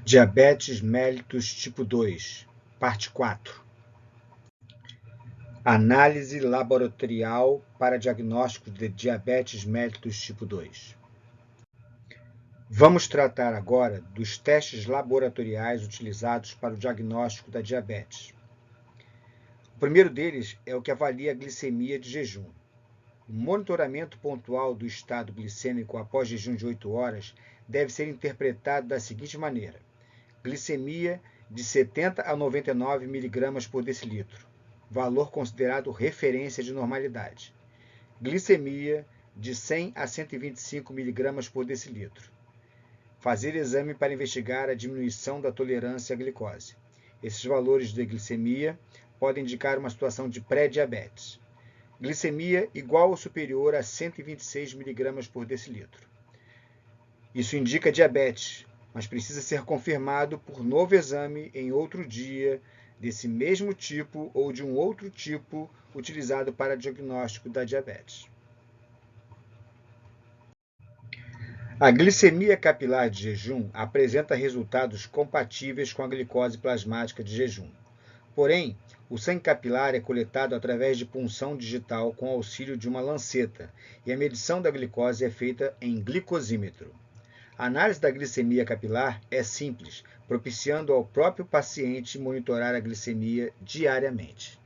Diabetes mellitus tipo 2, parte 4. Análise laboratorial para diagnóstico de diabetes mellitus tipo 2. Vamos tratar agora dos testes laboratoriais utilizados para o diagnóstico da diabetes. O primeiro deles é o que avalia a glicemia de jejum. O monitoramento pontual do estado glicêmico após jejum de 8 horas deve ser interpretado da seguinte maneira: glicemia de 70 a 99 mg por decilitro, valor considerado referência de normalidade. Glicemia de 100 a 125 mg por decilitro. Fazer exame para investigar a diminuição da tolerância à glicose. Esses valores de glicemia podem indicar uma situação de pré-diabetes. Glicemia igual ou superior a 126 mg por decilitro. Isso indica diabetes, mas precisa ser confirmado por novo exame em outro dia desse mesmo tipo ou de um outro tipo utilizado para diagnóstico da diabetes. A glicemia capilar de jejum apresenta resultados compatíveis com a glicose plasmática de jejum. Porém, o sangue capilar é coletado através de punção digital com auxílio de uma lanceta e a medição da glicose é feita em glicosímetro. A análise da glicemia capilar é simples, propiciando ao próprio paciente monitorar a glicemia diariamente.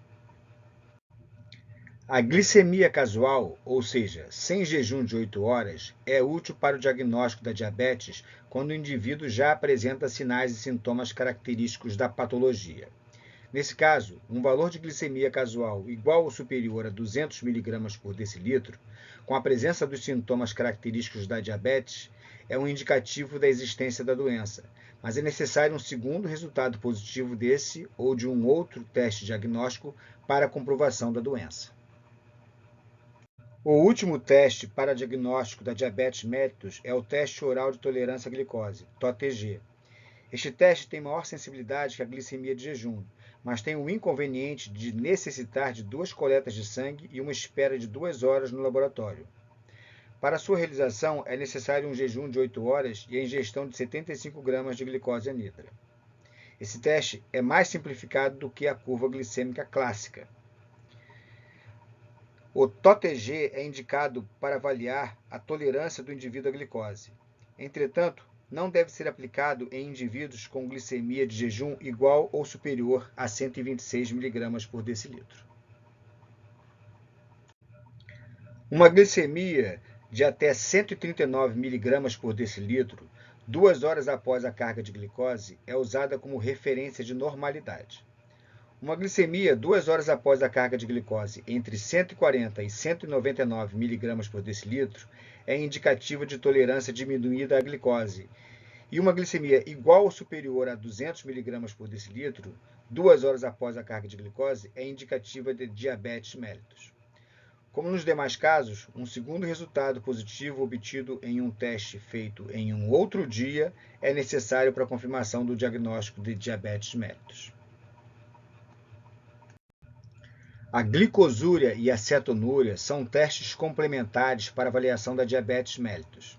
A glicemia casual, ou seja, sem jejum de 8 horas, é útil para o diagnóstico da diabetes quando o indivíduo já apresenta sinais e sintomas característicos da patologia. Nesse caso, um valor de glicemia casual igual ou superior a 200 mg por decilitro, com a presença dos sintomas característicos da diabetes, é um indicativo da existência da doença, mas é necessário um segundo resultado positivo desse ou de um outro teste diagnóstico para a comprovação da doença. O último teste para diagnóstico da diabetes mellitus é o teste oral de tolerância à glicose, TOTG. Este teste tem maior sensibilidade que a glicemia de jejum, mas tem o inconveniente de necessitar de 2 coletas de sangue e uma espera de 2 horas no laboratório. Para sua realização, é necessário um jejum de 8 horas e a ingestão de 75 gramas de glicose anidra. Esse teste é mais simplificado do que a curva glicêmica clássica. O TOTG é indicado para avaliar a tolerância do indivíduo à glicose. Entretanto, não deve ser aplicado em indivíduos com glicemia de jejum igual ou superior a 126 mg por decilitro. Uma glicemia de até 139 mg por decilitro, 2 horas após a carga de glicose, é usada como referência de normalidade. Uma glicemia 2 horas após a carga de glicose entre 140 e 199 mg por decilitro é indicativa de tolerância diminuída à glicose, e uma glicemia igual ou superior a 200 mg por decilitro, 2 horas após a carga de glicose, é indicativa de diabetes mellitus. Como nos demais casos, um segundo resultado positivo obtido em um teste feito em um outro dia é necessário para a confirmação do diagnóstico de diabetes mellitus. A glicosúria e a cetonúria são testes complementares para avaliação da diabetes mellitus.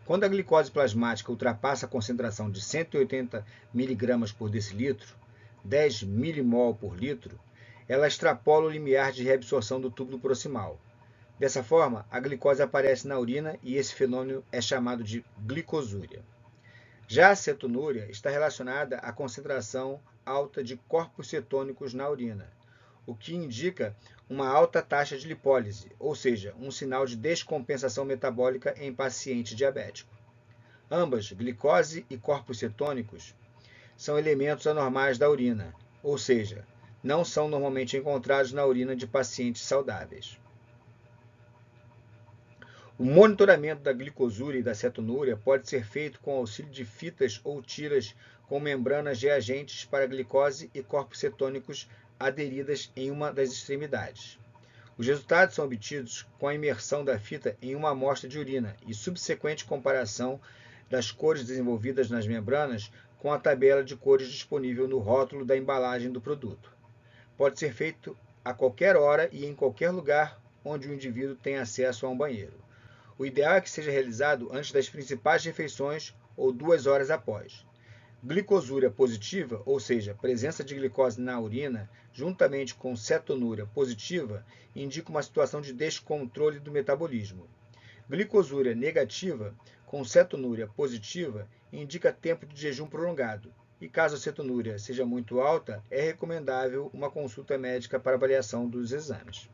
Quando a glicose plasmática ultrapassa a concentração de 180 mg por decilitro, 10 milimol por litro, ela extrapola o limiar de reabsorção do túbulo proximal. Dessa forma, a glicose aparece na urina e esse fenômeno é chamado de glicosúria. Já a cetonúria está relacionada à concentração alta de corpos cetônicos na urina, o que indica uma alta taxa de lipólise, ou seja, um sinal de descompensação metabólica em paciente diabético. Ambas, glicose e corpos cetônicos, são elementos anormais da urina, ou seja, não são normalmente encontrados na urina de pacientes saudáveis. O monitoramento da glicosúria e da cetonúria pode ser feito com auxílio de fitas ou tiras com membranas reagentes para glicose e corpos cetônicos aderidas em uma das extremidades. Os resultados são obtidos com a imersão da fita em uma amostra de urina e subsequente comparação das cores desenvolvidas nas membranas com a tabela de cores disponível no rótulo da embalagem do produto. Pode ser feito a qualquer hora e em qualquer lugar onde o indivíduo tem acesso a um banheiro. O ideal é que seja realizado antes das principais refeições ou 2 horas após. Glicosúria positiva, ou seja, presença de glicose na urina, juntamente com cetonúria positiva, indica uma situação de descontrole do metabolismo. Glicosúria negativa, com cetonúria positiva, indica tempo de jejum prolongado. E caso a cetonúria seja muito alta, é recomendável uma consulta médica para avaliação dos exames.